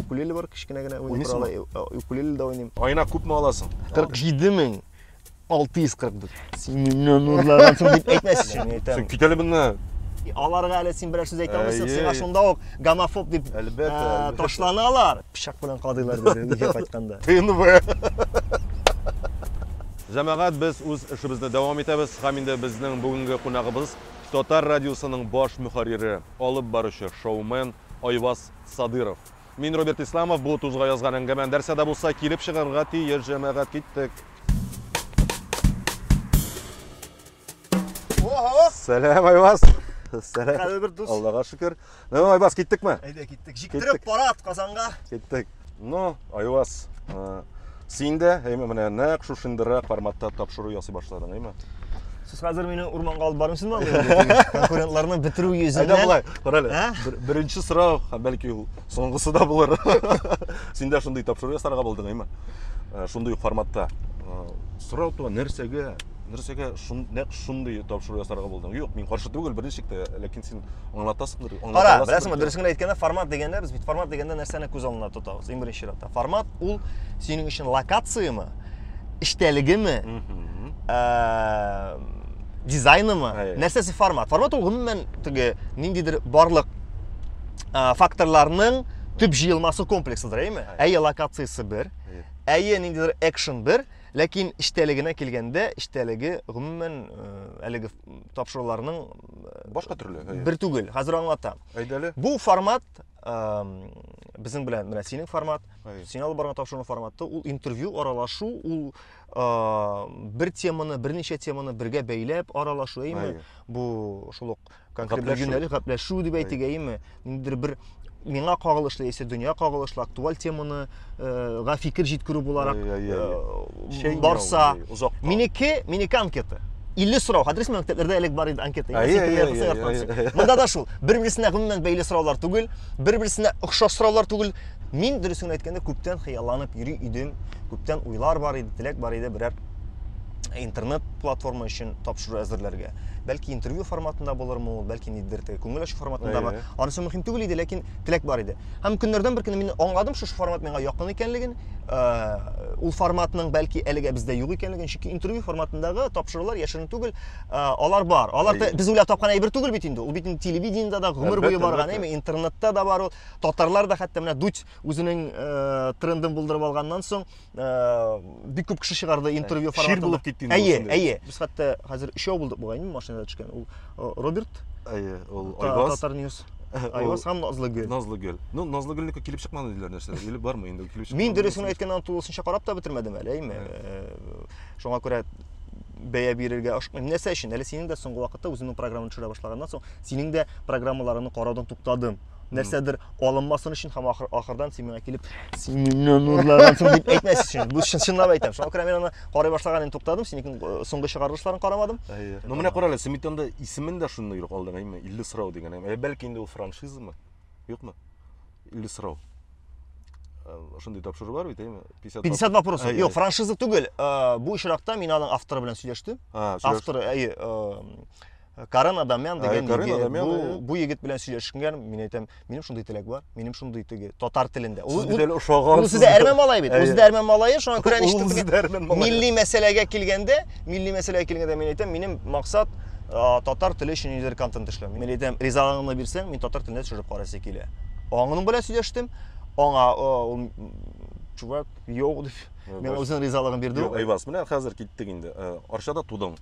укулеле бар, кичкене генә укулеле да уйныйм. Айына күпме аласың? 47,644. Син миннән урларсың дип әйтмәс өчен әйтәм. Сен китәлебенне Аларга әле син берәр сүз әйтә алмыйсың, сиңа шунда ук гомофоб дип ташланалар. Пичак белән кадыйлар дип әйткәндә. ТНВ. Җәмәгать, без үз эшебезне дәвам итәбез. Һәм инде безнең бүгенге кунагыбыз Татар радиосының баш мөхәррире, алып баручы шоумен Айваз Садыров. Мин Роберт Исламов, бу тузга язган әңгәмә нәрсә дә булса килеп чыгарга тиеш, җәмәгать, киттек. Сәлам, Айваз. Сәлам. Кәле бер дус. Аллага шөкер. Айваз, киттекме? Әйдә, киттек. Җиктиреп барат Казанга. Киттек. Ну, Айваз, син дә менә нәкъ шушындырак форматта тапшыру ясый башладың, әйме? Сез хәзер мине урманга алып бармысызмы? Конкурентларны бетерү йөзеннән. Әйдә булай, карале. Беренче сорау, бәлки ул соңгысы да булыр. Син дә шундый тапшыру ясарга булдың, әйме? Шундый форматта. Сорау туа нәрсәгә нәкъ шундый тапшыру ясарга булдың? Юк, мин каршы түгел, беренчекле, ләкин син аңлатасыңдыр. Кара, беләсеңме, дөресен әйткәндә, формат дигәндә, без бит формат дигәндә нәрсәне күз алдына тотабыз. Иң беренче чиратта. Формат ул синең өчен локациямы, эштәлегеме, дизайнымы, нәрсәсе формат. Формат ул гомумән теге ниндидер барлык факторларның төп җыелмасы комплексыдыр, әйме? Әйе, локациясе бер, әйе, ниндидер экшен бер, ләкин эштәлегенә килгәндә, эштәлеге гомумән әлеге тапшыруларның башка төрле. Бер түгел, хәзер аңлатам. Әйдәле. Бу формат безнең белән менә синең формат, син алып барган тапшыруның форматы, ул интервью, аралашу, ул бер теманы, берничә теманы бергә бәйләп аралашу, әйме? Бу шул ук конкрет юнәлеш гәпләшү дип әйтергә, әйме? Ниндидер бер миңа кагылышлы, яисә дөнья кагылышлы актуаль теманы га фикер җиткерү буларак барса, минеке анкета. 50 сорау. Хәзер мәктәпләрдә элек бар иде анкета. Монда да шул. Бер-берсенә гомумән бәйле сораулар түгел, бер-берсенә охшаш сораулар түгел. Мин дөресен әйткәндә күптән хыялланып йөри идем, күптән уйлар бар иде, теләк бар иде берәр интернет платформа өчен тапшыру әзерләргә. Бәлки интервью форматында булырмы ул, бәлки ниндидер күңел ачу форматындамы. Анысы мөһим түгел иде, ләкин теләк бар иде. Һәм көннәрдән бер көнне мин аңладым шу формат миңа якын икәнлеген, ул форматның бәлки әлегә бездә юк икәнлеген, чөнки интервью форматындагы тапшырулар яшерен түгел, алар бар. Алар без уйлап тапкан әйбер түгел бит инде. Ул бит телевидениедә да гомер буе барган, әйме, интернетта да бар ул. Татарлар да хәтта менә Дуть үзенең трендын булдырып алганнан соң бик күп кеше чыгарды интервью форматында. Шир булып китте инде. Әйе. Без хәтта хәзер 3 булдык бугайны машинада төшкән. Ул Роберт, ул Айваз, Татар Ньюс. Айваз һәм Назлыгөл. Назлыгөл. Ну, Назлыгөлнекә килеп чыкмады диләр нәрсә? Или бармы инде килеп чыкмады? Мин дөресен әйткәндә тулысынча карап та бетермәдем әле, әйме. Шуңа күрә бәя бирергә ашыкмыйм. Нәрсә өчен? Әле синең дә соңгы вакытта үзеңнең программаны төшерә башлаганнан соң, синең дә программаларны караудан туктадым. Нәрсәдер алынмасын өчен һәм ахырдан син миңа килеп, син миннән урларсың дип әйтмәс өчен. Бу чынлап әйтәм. Шуңа күрә мин аны карый башлаганын туктадым, синең соңгы чыгарылышларын карамадым. Ну, менә карале, син бит исемен дә шундый юк алдың, әйме? 50 сорау дигән. Бәлки инде ул франшизамы? Юкмы? 50 сорау. Шундый тапшыру бар бит, әйме? 50 вопросы. Юк, франшиза түгел. Бу очракта мин аның авторы белән сөйләштем. Авторы, Карен Адамян дигән бу егет белән сөйләшкән, мин әйтәм, минем шундый теләк бар, минем шундый теге татар телендә. Ул үзе әрмән малай бит, үзе әрмән малае, шуңа күрә милли мәсьәләгә килгәндә, мин әйтәм, минем максат татар теле өчен ниндидер контент эшләү. Мин әйтәм, ризалыгыңны бирсәң, мин татар телендә төшереп карыйсы килә. Аңның белән сөйләштем, аңа чувак, юк дип, мен үзенең ризалыгын бирде. Айваз, менә хәзер киттек инде. Арчада тудың.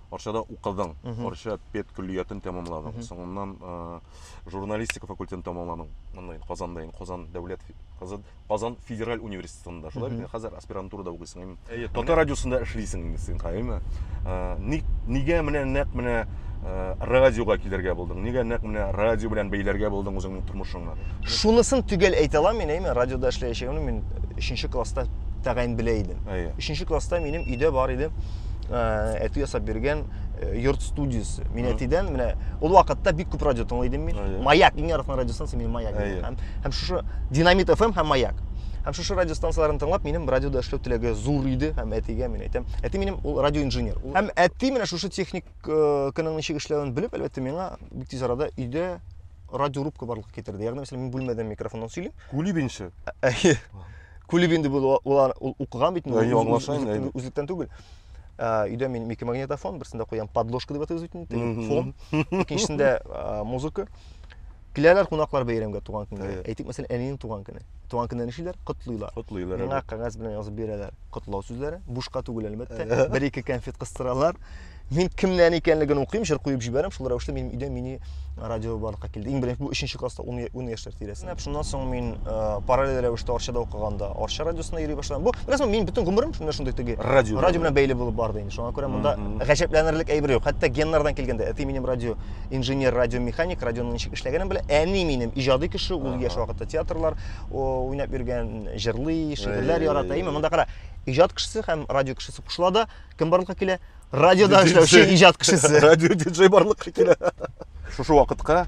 Арчада укыдың, Арча педкүллиятын тәмамладың. Соңыннан журналистика факультетін тәмамладың. Казан федераль университетында. Шулай бит, хәзер аспирантурада укыйсың. Татар радиосында эшлисең инде син, әйме? Нигә менә радиога килергә булдың? Нигә менә радио белән бәйләргә булдың үзеңнең тормышыңны? Шунысын түгел әйтә алам мин, әйме, радиода эшләячәгемне мин 3нче класста тәгаен белә идем. 3нче класста минем өйдә бар иде. Әтү ясап биргән йорт студиясы. Мин әтидән менә ул вакытта бик күп радио тыңлый идем мин. Маяк, иң яраткан радиостанция минем Маяк. Һәм шушы Динамит FM һәм Маяк. Һәм шушы радиостанцияларын тыңлап, минем радиода эшләү теләге зур иде һәм әтигә мин әйтәм. Әти минем ул радиоинженер. Һәм әти менә шушы техник көннең ничек эшләвен белеп, әлбәттә миңа бик тиз арада өйдә радиорубка барлыкка кетирди. Ягни мисалы мен бүлмеден микрофондон сүйлөйм. Кулибинчи. Кулибинди бул укыган бит, аңлашайын, үзлүктөн түгел. Үйдө мен эки магнитофон, бирсинде коям подложка деп атабыз, фон, экинчисинде музыка. Киләләр кунаклар бәйрәмгә туган көнгә. Әйтик, мәсәлән, әнинең туган көне. Туган көннән эшлиләр, котлыйлар. Миңа кагаз белән язып бирәләр котлау сүзләре. Бушка түгел әлбәттә. Бер-ике конфет кыстыралар. Мин кемнән икәнлеген укыйм, җыр куеп җибәрәм. Шул рәвештә минем өйдә мини радио барлыкка килде. Иң беренче бу 3нче класста 10 яшьләр тирәсендә. Шуннан соң мин параллель рәвештә Арчада укыганда Арча радиосына йөри башладым. Бу рәсмән мин бүтән гомерем шундай теге радио белән бәйле булып барды инде. Шуңа күрә монда гаҗәпләнерлек әйбер юк. Хәтта геннардан килгәндә, әти минем радио инженер, радиомеханик, радионың ничек эшләгәнен белә. Әни минем иҗади кеше, ул яшь вакытта театрлар уйнап йөргән, җырлый, шигырьләр ярата. Монда кара, иҗат кешесе һәм радио кешесе кушылада, кем барлыкка килә? Радиода эшләүче иҗат кешесе. Радио диджей барлыкка килә. Шушы вакытка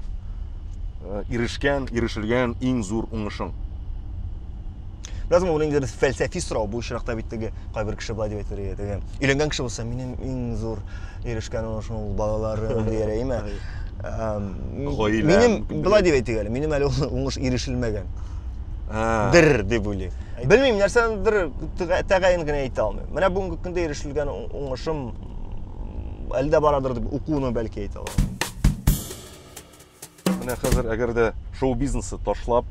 ирешелгән иң зур уңышың. Ләзим ул инде фәлсәфи сорау бу очракта бит теге кайбер кеше булай дип әйтергә теге. Өйләнгән кеше булса, минем иң зур ирешкән уңышым ул балаларым диярәйме? Минем булай дип әйтик әле. Минем әле уңыш ирешелмәгән. Дер дип уйлыйм. Белмим, нәрсәдер тәгаен генә әйтә алмыйм. Менә бүгенге көндә ирешелгән уңышым әле дә барадыр дип укуны бәлки әйтә алам. Менә хәзер әгәр дә шоу бизнесы ташлап,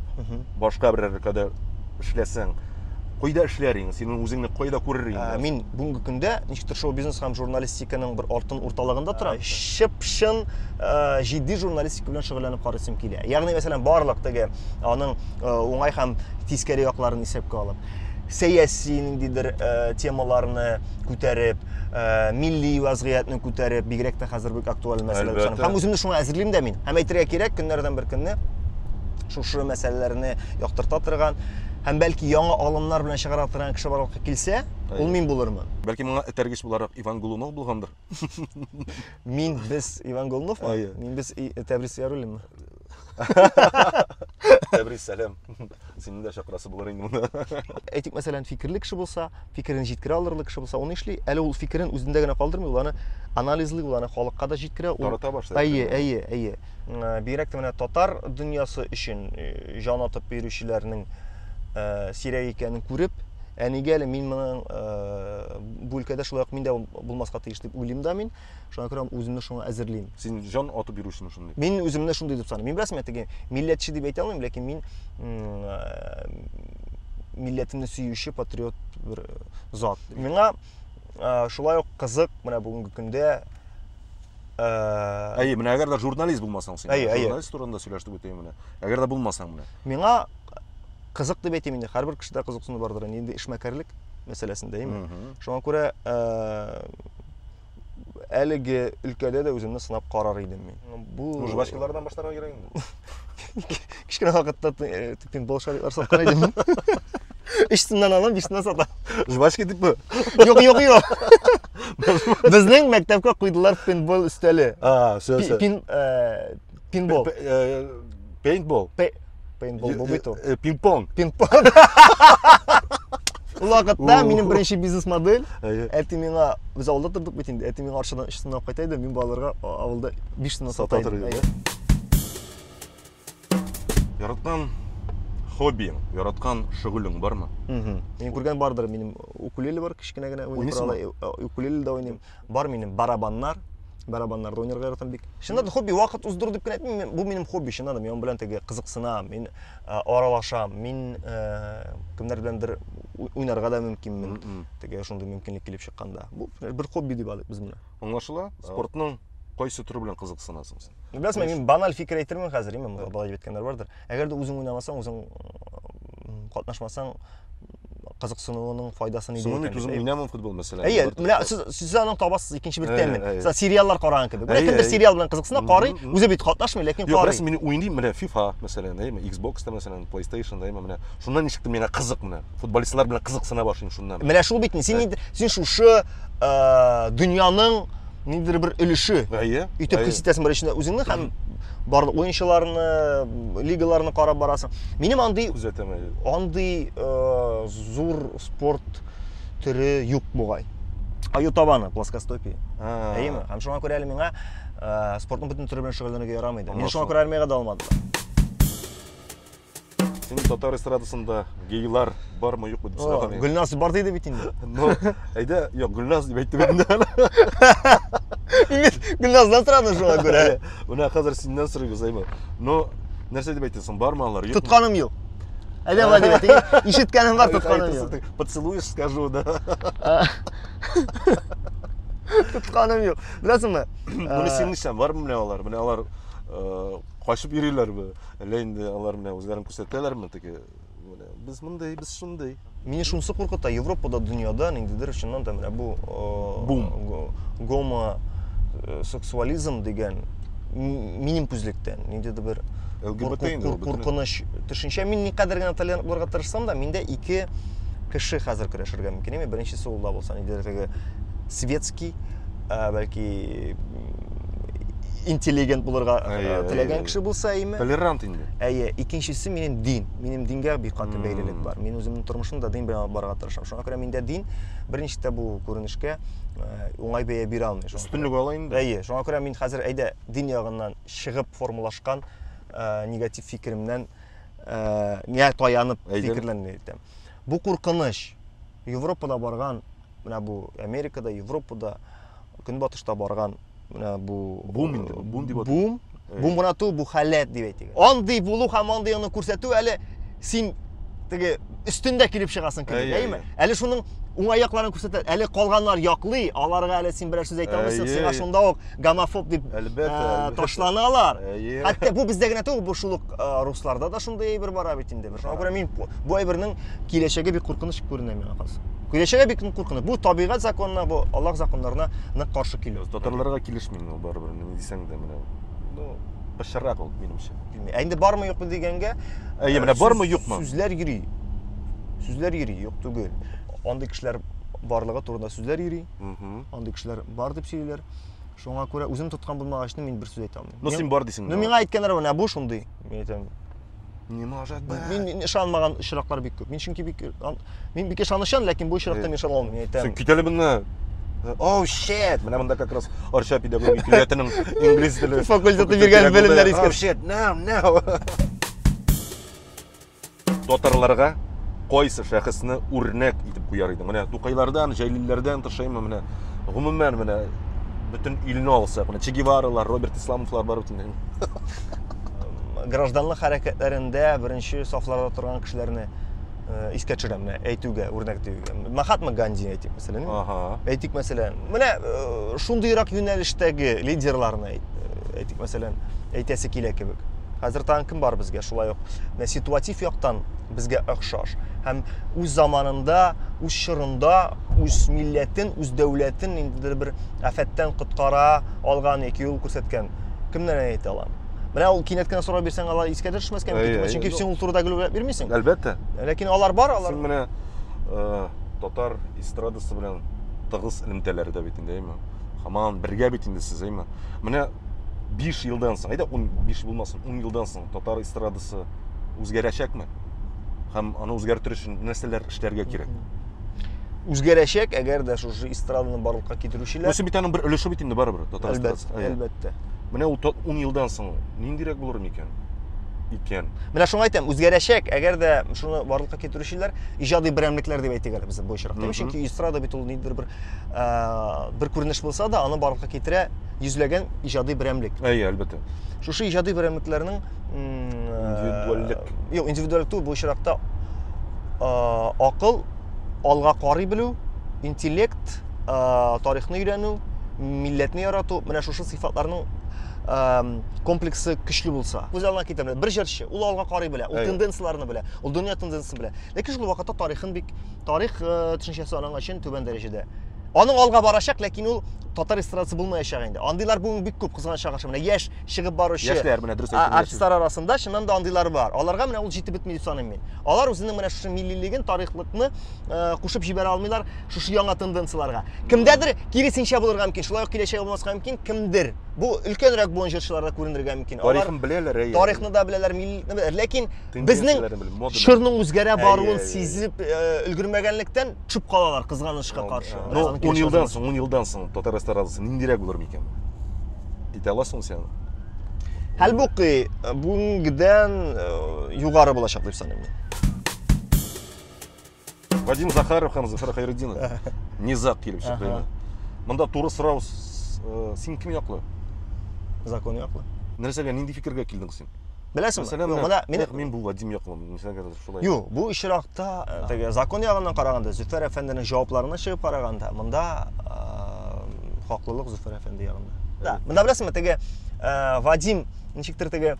башка бер өлкәдә эшләсәң, кайда эшләрин? Синең үзеңне кайда күрерин? Мин бүгенге көндә ничектер шоу бизнес һәм журналистиканың бер алтын урталыгында торам. Шып-шын җитди журналистика белән шөгыльләнеп карыйсым килә. Ягъни мәсәлән барлык теге аның уңай һәм тискәре якларын исәпкә алып, сәяси ниндидер темаларны күтәреп, милли вазгыятны күтәреп, бигрәк тә хәзер бик актуаль мәсьәлә. Һәм үземне шуңа әзерлим дә мин. Һәм әйтергә кирәк, көннәрдән бер көнне шушы мәсьәләләрне яктырта торган һәм бәлки яңа алымнар белән чыгара торган кеше барлыкка килсә, ул мин булырмын. Бәлки моңа этәргеч буларак Иван Голунов булгандыр. Без Иван Голуновмы? Мин без Тәбриз Яруллинмы? Тәбриз сәлам. Синең дә чакрасы булыр инде монда. Әйтик, мәсәлән, фикерле кеше булса, фикерен җиткерә алырлык кеше булса, аны эшли. Әле ул фикерен үзендә генә калдырмый, ул аны анализлый, ул аны халыкка да җиткерә. Тарата башлый. Әйе. Бигрәк тә менә татар дөньясы өчен җан атып йөрүчеләрнең сирәк икәнен күреп, әнигә әле мин моның бу өлкәдә шулай ук мин дә булмаска тиеш дип уйлыйм да мин. Шуңа күрә үземне шуңа әзерлим. Син җан атып йөрүчең шундый. Мин үземне шундый дип саныйм. Мин рәсмәт теге милләтче дип әйтә алмыйм, ләкин мин милләтемне сөюче патриот бер зат. Миңа шулай ук кызык менә бүгенге көндә менә әгәр дә журналист булмасаң син. Журналист турында сөйләштек бит менә. Әгәр дә булмасаң менә. Миңа кызык дип әйтим инде. Һәрбер кешедә кызыксыну бардыр. Инде эшмәкәрлек мәсьәләсендә, шуңа күрә әлеге өлкәдә дә үземне сынап карар идем мин. Бу жвачкалардан башларга кирәк инде. Кичкенә вакытта пинбол шариклар саткан идем. Ичтеннән алам, ичтеннән сатам. Жвачка дипме? Юк. Безнең мәктәпкә куйдылар пинбол өстәле. Пинбол. Пейнтбол. Пейнтбол бу бит ул. Пинг-понг. Ул вакытта минем беренче бизнес модель. Әти миңа без авылда тордык бит инде. Әти миңа Арчадан 3 сынап кайта иде, мин балаларга авылда 5 сынап сата идем. Яраткан хоббиң, яраткан шөгылең бармы? Мин күргән бардыр, минем укулеле бар, кичкенә генә уйный. Укулеле дә уйныйм. Бар минем барабаннар. Барабаннарда уйнарга яратам бик. Шунда да хобби вакыт уздыру дип кенә әйтмим. Бу минем хобби, шунда да мин белән теге кызыксынам, мин аралашам, мин кемнәр беләндер уйнарга да мөмкинмен. Теге шундый мөмкинлек килеп чыкканда. Бу бер хобби дип алыйк без моны. Аңлашыла? Спортның кайсы түрі белән кызыксынасың син? Беләсезме, мин баналь фикер әйтермен хәзер, монда балай әйткәннәр бардыр. Әгәр дә үзең уйнамасаң, үзең катнашмасаң, кызыксынуының файдасын иде. Соңын үзең уйнамын футбол мәсәлән. Менә сез аның табасыз икенче бер тәмен. Сез сериаллар караган кебек. Менә кемдер сериал белән кызыксына карый, үзе бит катнашмый, ләкин карый. Юк, мин уйныйм менә FIFA мәсәлән, Xbox-та мәсәлән, PlayStation-да, менә шуннан ничектер миңа кызык менә. Футболистлар белән кызыксына башлыйм шуннан. Менә шул бит син шушы дөньяның ниндидер бер өлеше. Итеп хис итәсең бер эчендә үзеңне һәм барлык уенчыларны, лигаларны карап барасың. Минем андый зур спорт төре юк бугай. Аю табаны, плоскостопие. Һәм шуңа күрә әле миңа спортның бөтен төре белән шөгыльләнергә ярамый. Мин шуңа күрә армиягә да алмадылар. Сен татар эстрадасында гейлар бармы юкмы дип сораган. Гүлназ бар дейді бит инде. Но әйдә, юк, Гүлназ дип әйтте бит инде. Гүлназдан сұрадың шуңа күрә. Менә хәзер синнән сорыйбыз, әйме. Но нәрсә дип әйтәсең, бармы алар, юкмы? Тұтқаным yok. Әйдә дип әйтте. Ишеткәнем бар, тұтқаным yok. Поцелуешь, скажу, да. Тұтқаным yok. Біләсеңме? Моны син нишән бармы менә алар? Менә алар качып йөриләрме? Әллә инде алар менә үзләрен күрсәтәләрме теге? Менә без мондай, без шундай. Мені шунсы куркыта, Европада, дөньяда ниндидер чыннан да менә бу гомосексуализм дигән минем күзлектән ниндидер бер куркыныч төшенчә. Мин никадәр генә толерант булырга тырышсам да, миндә ике кеше хәзер көрәшергә мөмкин. Беренчесе ул да булса, ниндидер теге светский, бәлки интеллигент булырга теләгән кеше булса име. Толерант инде. Әйе, икенчесе минем дин. Минем дингә бик каты бәйлелек бар. Мин үземнең тормышымда дин белән барырга тырышам. Шуңа күрә миндә дин беренче бу күренешкә уңай бәя бирә алмый. Өстенлек ала инде. Әйе, шуңа күрә мин хәзер әйдә дин ягыннан чыгып формулашкан негатив фикеремнән таянып фикерләрне әйтәм. Бу куркыныч Европада барган, менә бу Америкада, Европада, Көнбатышта барган, менә бу бум дип бум бурату бу халат дип әйтик. Андый булу һәм андый аны күрсәтү әле син теге өстендә килеп чыгасың кебек, әйме? Әле шуның уңай якларын күрсәтә. Әле калганнар яклый, аларга әле син берәр сүз әйтә алмыйсың, сиңа шунда ук гомофоб дип ташланалар. Хәтта бу бездә генә түгел, бу шул ук русларда да шундай әйбер бара бит инде. Шуңа күрә мин бу әйбернең киләчәге бик куркыныч күренә миңа хәзер. Киләчәге бик куркыныч. Бу табигать законына, бу Аллаһ законнарына нык каршы килү. Татарларга килешмим ул барыбер, ни дисәң дә менә. Ну, башарак ул минемчә. Инде бармы юкмы дигәнгә? Әйе, менә бармы юкмы? Сүзләр йөри. Сүзләр йөри, юк түгел. Андый кешеләр барлыгы турында сүзләр йөри. Андый кешеләр бар дип сөйлиләр. Шуңа күрә үзем тоткан булмагачны мин бер сүз әйтә алмыйм. Ну син бар дисең. Ну миңа әйткәннәр менә бу шундый. Мин әйтәм. Не может быть. Мин ышанмаган очраклар бик күп. Мин чөнки мин бик ышанычан, ләкин бу очракта мин ышана алмыйм. Мин әйтәм. Син китәле менә. Oh shit. Менә монда как раз Арча педагогикатының инглиз теле факультеты биргән белемнәр искә. Oh shit. No. Татарларга кайсы шәхесне үрнәк итеп куяр идең? Менә Тукайлардан, Җәлилләрдән тышаймы менә гомумән менә бөтен илне алсак, менә Че Геваралар, Роберт Исламовлар бар бит инде. Гражданлык хәрәкәтләрендә беренче сафларда торган кешеләрне искә төшерәм, әйтүгә, үрнәк итүгә. Махатма Ганди әйтик мәсәлән. Әйтик мәсәлән, менә шундыйрак юнәлештәге лидерларны әйтик мәсәлән, әйтәсе килә кебек. Хәзер тагын кем бар безгә шулай ук. Менә ситуатив яктан безгә охшаш. Һәм үз заманында, үз чорында, үз милләтен, үз дәүләтен инде бер афәттән коткара алган яки ул күрсәткән кемнәр әйтә алам? Менә ул кинәт кенә сорап бирсәң, алар искә төшмәскә мөмкин. Чөнки син ул турыда гөлгә бирмисең. Әлбәттә. Ләкин алар бар, алар. Син менә татар эстрадасы белән тыгыз элемтәләре дә бит инде, әйме? Һаман бергә бит инде сез, әйме? Менә 5 елдан соң, әйдә 15 булмасын, 10 елдан соң татар эстрадасы үзгәрәчәкме? Һәм аны үзгәртер өчен нәрсәләр эшләргә кирәк? Үзгәрәчәк, әгәр дә шушы эстраданы барлыкка китерүчеләр. Үсен бит аның бер өлеше бит инде барыбер татар эстрадасы. Әлбәттә. Менә ул 10 елдан соң ниндирәк булыр микән? Менә шуңа әйтәм, үзгәрәчәк, әгәр дә шуны барлыкка китерүчеләр иҗади берәмлекләр дип әйтик әле без бу очракта. Чөнки эстрада бит ул ниндидер бер күренеш булса да, аны барлыкка китерә йөзләгән иҗади берәмлек. Әйе, әлбәттә. Шушы иҗади берәмлекләрнең индивидуаллек бу очракта акыл, алга карый белү, интеллект, тарихны өйрәнү, милләтне ярату, менә шушы сыйфатларның комплексы көчле булса. Үзалына китәм. Бер җырчы, ул алга карый белә, ул тенденцияларны белә, ул дөнья тенденциясын белә. Ләкин шул вакытта тарих төшенчәсе аның өчен түбән дәрәҗәдә. Аның алга барачак, ләкин ул татар эстрадасы булмаячак инде. Андыйлар бүген бик күп кызган чагышы. Менә яшь чыгып баручы артистлар арасында чыннан да андыйлар бар. Аларга менә ул җитеп бетми дип саныйм мин. Алар үзенең менә шушы миллилеген, тарихлыкны кушып җибәрә алмыйлар шушы яңа тенденцияларга. Кемдәдер киресенчә булырга мөмкин, шулай ук киләчәге булмаска мөмкин, кемдер. Бу өлкәнрәк буын җырчыларда күренергә мөмкин. Тарихын беләләр, әйе. Тарихны да беләләр, милләтне беләләр. Ләкин безнең чорның үзгәрә баруын сизеп өлгермәгәнлектән чүп калалар кызганычка каршы. 10 елдан соң татар эстрадасы ниндирәк булыр микән? Әйтә аласың син? Хәлбуки, бүгенгедән югары булачак дип саныйм. Вадим Захаров һәм Зөфәр Хәйретдинов низак килеп чыкты. Монда туры сорау, син кем яклы? Закон яклы. Нәрсәгә, нинди фикергә килдең син? Беләсеңме? Мен бу Вадим яклым. Нәрсәгә шулай? Юк, бу ишракта теге закон ягыннан караганда, Зөфәр әфәнденең җавапларына чыгып караганда, монда хаклылык Зөфәр әфәнде ягында. Да, монда беләсеңме, теге Вадим ничектер теге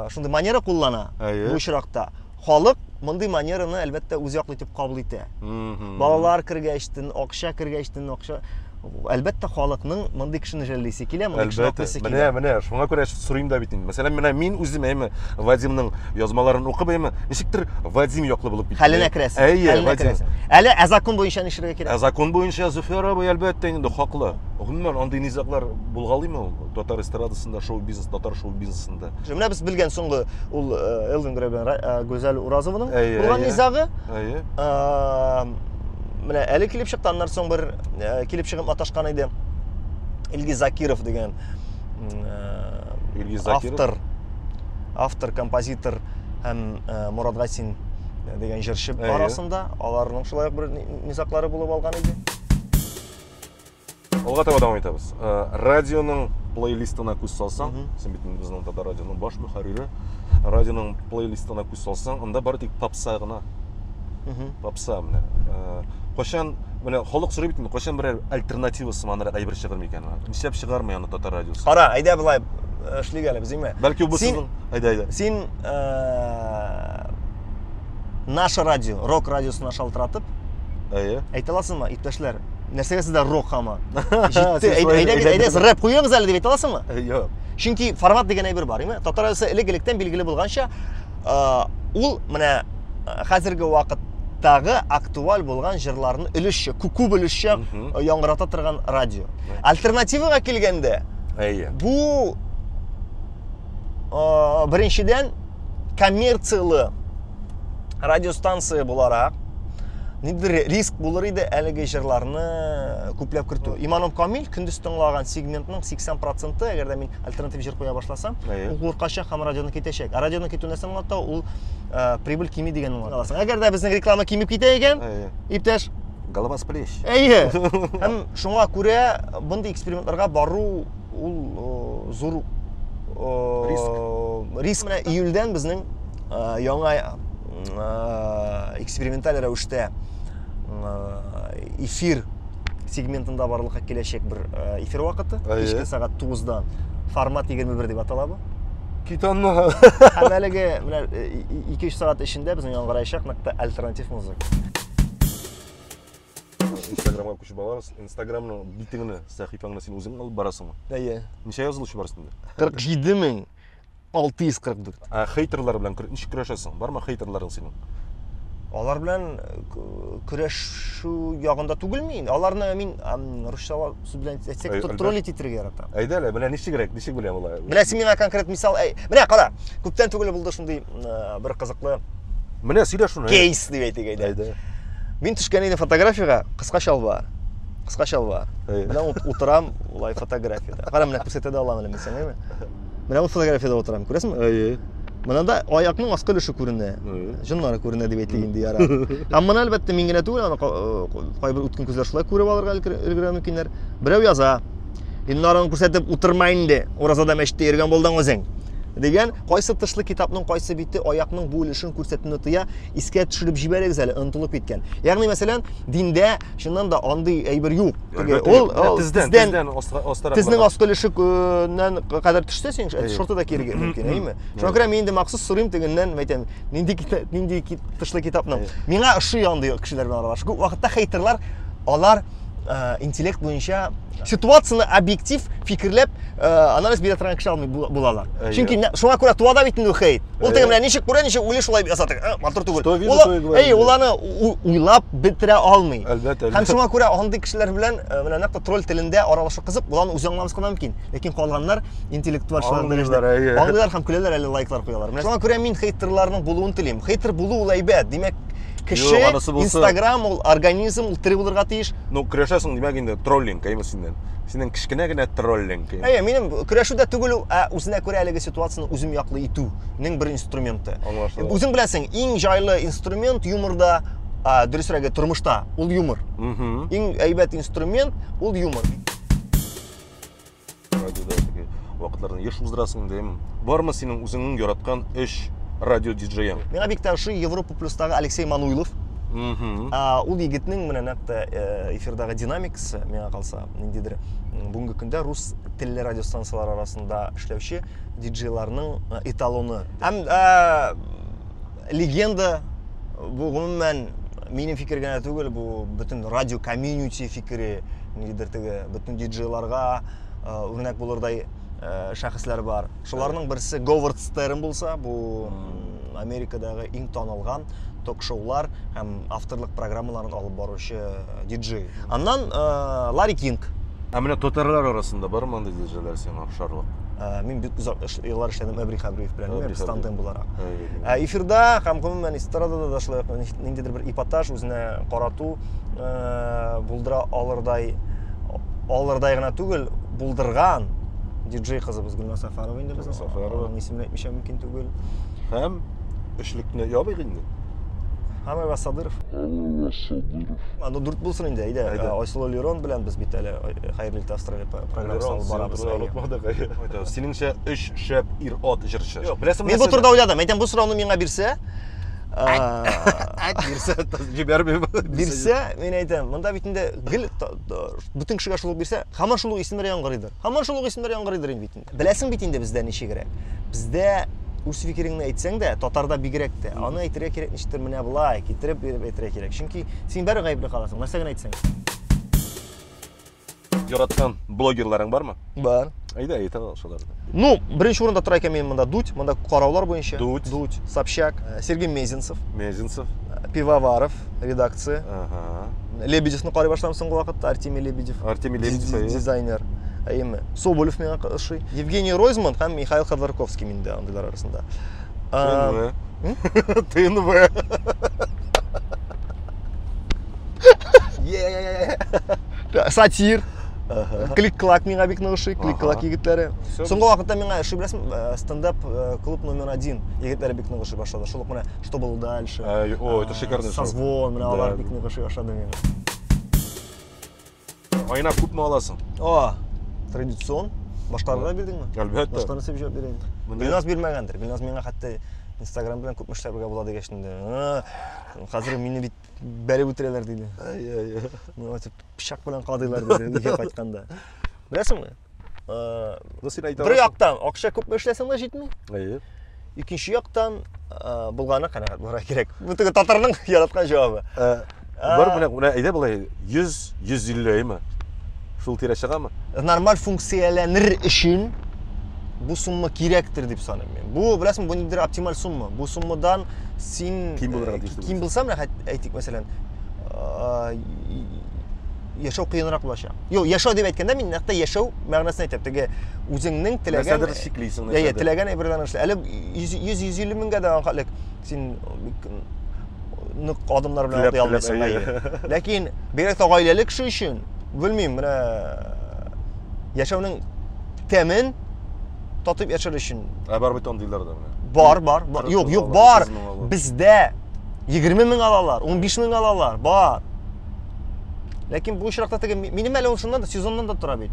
шундый манера куллана бу ишракта. Халык мондый манераны әлбәттә үз яклы итеп кабул итә. Балалар кергәчтен, акча кергәчтен, акча әлбәттә халыкның мондый кешене жәллисе килә, мондый кешене аклысы килә. Менә, шуңа күрә сорыйм да бит инде. Мәсәлән, менә мин үзем Вадимның язмаларын укып, ничектер Вадим яклы булып китте. Хәленә керәсең. Вадим. Әле закон буенча нишергә кирәк? Закон буенча Зөфәр абый әлбәттә инде хаклы. Гомумән андый низаклар булгалыймы ул татар эстрадасында, шоу-бизнес, татар шоу-бизнесында? Менә без белгән соңгы ул Элвин Гребен, Гүзәл Уразованың булган низагы. Менә әле килеп чыкты, аннан соң бер килеп чыгып маташкан иде. Илгиз Закиров дигән автор, композитор һәм Мурат Гасин дигән җырчы арасында аларның шулай бер низаклары булып алган иде. Алга таба дәвам итәбез. Радионың плейлистына күз салсаң, син бит безнең татар радионың баш мөхәррире, радионың плейлистына күз салсаң, анда бары тик попса гына. Попса менә. Кашан менә халык сорый бит, кашан бер альтернативасы манрак әйбер чыгыр микән? Нишләп чыгармый аны татар радиосы? Кара, әйдә булай эшлик әле безгә. Бәлки бу сезнең әйдә. Син наше радио, рок радиосына шалтыратып, әйтә аласыңмы, иптәшләр? Нәрсәгә сездә рок хама? Җитте, әйдә, рэп куйыгыз әле дип әйтә аласыңмы? Юк. Чөнки формат дигән әйбер бар, име? Татар радиосы элек-электән билгеле булганча, ул менә хәзерге вакыттагы актуаль булган җырларны өлешчә, күп өлешчә яңгырата торган радио. Альтернативага килгәндә, бу беренчедән коммерциялы радиостанция буларак ниндидер риск булыр иде әлеге җырларны күпләп кертү. Иманом Камил көндез тыңлаган сегментның 80% әгәр дә мин альтернатив җыр куя башласам, ул куркачак һәм радионы китәчәк. Радионы китү нәрсә аңлата, ул прибыль кими дигәнне аңлатасың. Әгәр дә безнең реклама кимеп китә икән, иптәш, голова с плеч. Һәм шуңа күрә мондый экспериментларга бару ул зур риск. Менә июльдән безнең яңа эксперименталь рәвештә эфир сегментында барлыкка киләчәк бер эфир вакыты, кичке сагат 9-дан. Формат 21 дип атала бу. Китанны. Һәм әлеге менә 2-3 сагат эчендә безнең яңгыраячак нәкъ альтернатив музыка. Инстаграмга күчеп балабыз. Инстаграмның битеңне, сәхифаңны син үзең алып барасыңмы? Ничә язылучы бар өстендә? 47644. Хейтерлар белән ничек көрәшәсең? Бармы хейтерларың синең? Алар белән көрәшү ягында түгел мин. Аларны мин русча белән әйтсәк троллить итәргә яратам. Әйдә әле, менә ничек беләм алар? Беләсең, миңа конкрет мисал, менә кара, күптән түгел булды шундый бер кызыклы. Менә сөйлә шуны. Кейс дип әйтик әйдә. Мин төшкән идем фотографиягә, кыска чалбар. Менә утырам улай фотографиядә. Кара, менә күрсәтә дә алам әле мин сиңа, менә ул фотографиядә утырам, күрәсеңме? Менә да аякның аскы өлеше күренә. Җоннары күренә дип әйтик инде яра. Һәм моны әлбәттә мин генә түгел, аны кайбер үткен күзләр шулай күреп алырга өлгерә мөмкиннәр. Берәү яза. Иннарын күрсәтеп утырма инде. Уразада мәчеттә йөргән булдың үзең. Дигән, кайсы тышлы китапның кайсы бите аякның бу өлешен күрсәтүне тыя, искә төшереп җибәрегез әле, онытылып киткән. Ягъни мәсәлән, диндә шуннан да андый әйбер юк. Ул тиздән тизнең аскы өлешеннән кадәр төшсә, син шортыда кирегә мөмкин, әйме? Шуңа күрә мин инде махсус сорыйм тегеннән, әйтәм, нинди тышлы китапның. Миңа ошый андый кешеләр белән аралаш. Күп вакытта хейтерлар алар интеллект буенча ситуацияны объектив фикерләп анализ бирә торган кеше алмый булалар. Чөнки шуңа күрә туада бит инде хейт. Ул теге менә ничек күрә, ничек уйлый шулай ясатыр. Матур түгел. Ул аны уйлап бетерә алмый. Һәм шуңа күрә андый кешеләр белән менә нәкъ тролль телендә аралашу кызык, буланы үзе аңламас кына мөмкин. Ләкин калганнар интеллектуаль шулай аңлыйлар һәм көләләр, әле лайклар куялар. Менә шуңа күрә мин хейтерларның булуын телим. Хейтер булу ул әйбәт. Димәк, Кеше, анысы болса- Инстаграм, ол организм, ол тірі болырға тиіш. Ну, күрәшәсең димәк инде троллинг кайма синнән. Синнән кичкенә генә троллинг. Минем көрәшүдә түгел, үзенә күрә әлеге ситуацияны үзем яклы итү. Нең бер инструменты. Аңлашылды. Үзең беләсең, иң жайлы инструмент юморда, дөресрәге тормышта, ул юмор. Иң әйбәт инструмент ул юмор. Радиода теге вакытларда еш уздырасың дим. Бармы синең үзеңнең яраткан 3 радио диджеяң? Миңа бик тә ошый Европа плюстагы Алексей Мануилов. Ул егетнең менә нәкъ эфирдагы динамикасы, миңа калса, ниндидер бүгенге көндә рус телле радиостанциялар арасында эшләүче диджейларның эталоны. Һәм легенда бу гомумән минем фикер генә түгел, бу бөтен радио комьюнити фикере, ниндидер теге бөтен диджейларга үрнәк булырдай шәхесләр бар. Шуларның берсе Говард Стерн булса, бу Америкадагы иң танылган ток-шоулар һәм авторлык программаларын алып баручы диджей. Аннан Ларри Кинг. Менә татарлар арасында бармы андый диджейлар сиңа охшарлык? Мин бик узак еллар эшләдем Әбри Хәбриев белән, стандын буларак. Әйе. Эфирда һәм гомумән эстрадада да шулай ниндидер бер эпатаж үзенә карату булдыра алырдай гына түгел, булдырган диджей кызыбыз Гөлназ Сафарова инде безнең. Сафарова. Исемен әйтмичә мөмкин түгел. Һәм эшлекне ябый инде. Хамай Васадыров. Аны дүрт булсын инде, әйдә. Айсылу Лерон белән без бит әле Хәерле Австралия программасын алып барабыз. Синеңчә 3 шәп ир-ат җырчы. Мин бу турыда уйладым. Әйтәм, бу сорауны миңа бирсә, бирсә, мин әйтәм, монда бит инде гел бүтән кешегә шулай бирсә, һаман шулай исемнәр яңгырыйдыр. Һаман шулай исемнәр яңгырыйдыр инде бит инде. Беләсең бит инде бездә ничегрәк. Бездә үз фикереңне әйтсәң дә, татарда бигрәк тә. Аны әйтергә кирәк ничектер менә булай, китереп биреп әйтергә кирәк. Чөнки син бары гаепле каласың. Нәрсә генә әйтсәң. Яраткан блогерларың бармы? Бар. Әйдә, әйтә шуларны. Ну, беренче урында тора икән монда Дудь, монда караулар буенча. Дудь. Собчак, Сергей Мезенцев, Пивоваров, редакция. Лебедевны карый башламсың бу вакытта, Артемий Лебедев. Дизайнер. Әйеме. Соболев миңа ошый. Евгений Ройзман һәм Михаил Ходорковский миндә андыйлар арасында. ТНВ. Сатир. Клик-клак миңа бик ошый, клик-клак егетләре. Соңгы вакытта миңа ошый беләсең, стендап клуб номер 1 егетләре бик ошый башлады. Шул ук менә что было дальше. О, это шикарный шоу. Созвон, менә алар бик ошый башлады миңа. Айна күпме аласың? Традицион. Баштарга бирдеңме? Әлбәттә. Баштарны сөеп җавап бирәм. Гөлназ бирмәгәндер. Гөлназ миңа хәтта Instagram белән күп эшләргә була дигәшендә. Хәзер мине бит бәреп үтерәләр диде. Ну, атып пичак белән кадыйлар диде, үгә кайтканда. Беләсеңме? Бер яктан акча күп эшләсәң дә җитми. Икенче яктан булганы канәгать булырга кирәк. Бу теге татарның яраткан җавабы. Бар менә әйдә булай 100-150 әйме. Шул тирә чыгамы? Нормаль функцияләнер өчен бу сумма кирәктер дип саныйм мин. Бу беләсең, бу ниндидер оптималь сумма. Бу суммадан син ким булсам, әйтик мәсәлән, яшәү кыенрак булачак. Юк, яшәү дип әйткәндә мин нәкъ яшәү мәгънәсен әйтәм. Теге үзеңнең теләгән нәрсәдер шиклисең. Теләгән әйберләрне эшлә. Әле 100-150 меңгә дә анкалык син нык адымнар белән атлый алмыйсың. Ләкин бирәк тә гаиләле кеше өчен, белмим, менә яшәүнең тәмен татып яшәр өчен. Бар бит андыйлар да менә. Бар. Юк, бар. Бездә 20 мең алалар, 15 мең алалар, бар. Ләкин бу очракта теге минем әле ул шуннан да сезоннан да тора бит.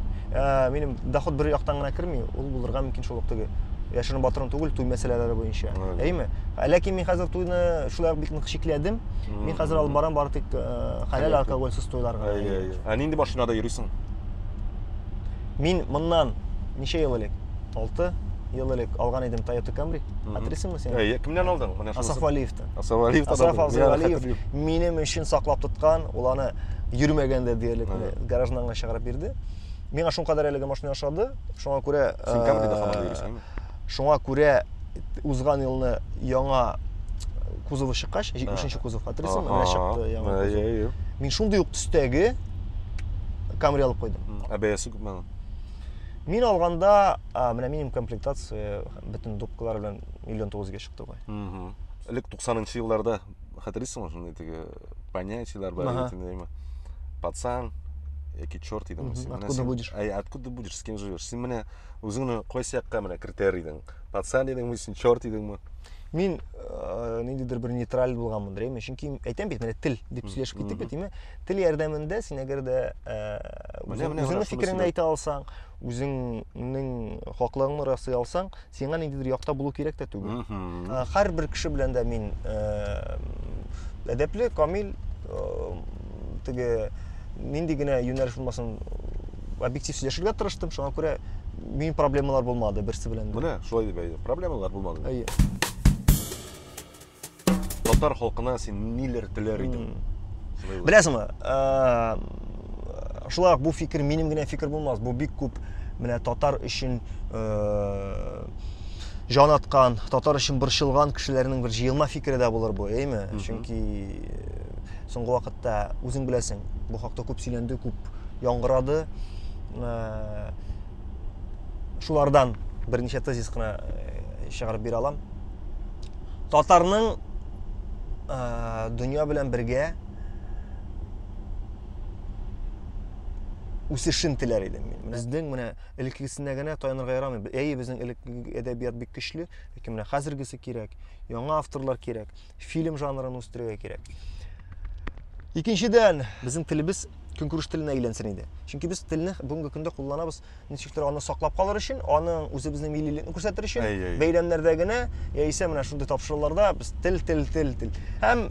Минем доход бер яктан гына керми, ул булырга мөмкин шул ук теге яшерен батырын түгел, туй мәсьәләләре буенча. Әйме? Ләкин мин хәзер туйны шулай бик нык шикләдем. Мин хәзер алып барам бары тик хәләл алкогольсыз туйларга. Нинди машинада йөрисең? Мин моннан ничә ел элек? 6 ел элек алган идем Toyota Camry. Хәтерисеңме син? Кемнән алдың? Асаф Валиевтан. Асаф Валиев минем өчен саклап тоткан, ул аны йөрмәгәндә диярлек гараждан гына чыгарып бирде. Миңа шуңкадәр әлеге машина ошады. Шуңа күрә син Camryда һаман йөрисеңме? Шуңа күрә узган елны яңа кузовы чыккач, 3нче кузов хәтерисеңме? Менә чыкты яңа кузов. Мин шундый ук төстәге Camry алып койдым. ABS күпме? Мин алганда, менә минем комплектация бөтен допкалар белән 1,9 миллионга чыкты бай. элек 90-нчы елларда хәтерлисеңме шундый теге понятиялар бар итендеме? Пацан яки черт идең син. Откуда будешь? Откуда будешь? С кем живешь? Син менә үзеңне кайсы якка менә критерий идең? Пацан идеңме, син черт идеңме? Мин ниндидер бер нейтраль булганмындыр, эми, чөнки әйтәм бит, менә тел дип сөйләшеп киттек бит, эми, тел ярдәмендә син әгәр дә үзеңнең фикереңне әйтә алсаң, үзеңнең хаклыгыңны раслый алсаң, сиңа ниндидер якта булу кирәк тә түгел. Һәрбер кеше белән дә мин әдәпле, камил, теге нинди генә юнәлеш булмасын, объектив сөйләшергә тырыштым, шуңа күрә мин проблемалар булмады берсе белән. Менә шулай дип әйтә. Проблемалар булмады. Әйе. Татар халкына син ниләр теләр идең? Беләсеңме, шулай бу фикер минем генә фикер булмас. Бу бик күп менә татар өчен җан аткан, татар өчен борчылган кешеләрнең бер җыелма фикере дә булыр бу, әйме? Чөнки соңгы вакытта үзең беләсең, бу хакта күп сөйләнде, күп яңгырады. Шулардан берничә тезис кына чыгарып бирә алам. Татарның дөнья белән бергә үсешен теләр идем мин. Безнең менә элеккесенә генә таянырга ярамый. Әйе, безнең элекке әдәбият бик көчле, ләкин менә хәзергесе кирәк, яңа авторлар кирәк, фильм жанрын үстерергә кирәк. Икенчедән, безнең телебез көнкүреш теленә әйләнсен иде. Чөнки без телне бүгенге көндә кулланабыз, ничектер аны саклап калыр өчен, аның үзебезнең миллилекне күрсәтер өчен, бәйрәмнәрдә генә, яисә менә шундый тапшыруларда без тел. Һәм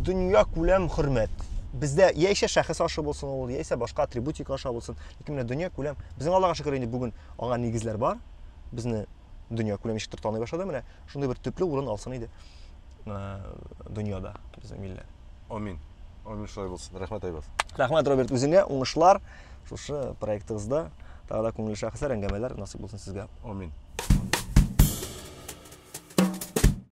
дөнья күләм хөрмәт. Бездә яисә шәхес ашы булсын ул, яисә башка атрибутик ашы булсын, ләкин менә дөнья күләм. Безнең Аллага шөкер инде бүген аңа нигезләр бар. Безне дөнья күләм ничектер таный башлады, менә шундый бер төпле урын алсын иде дөньяда безнең милләт. Амин. Амин шулай булсын. Рәхмәт Айбас. Рәхмәт, Роберт, үзеңә уңышлар шушы проектыгызда. Тагы да күңелле шәхесләр, әңгәмәләр насыйп булсын сезгә. Амин.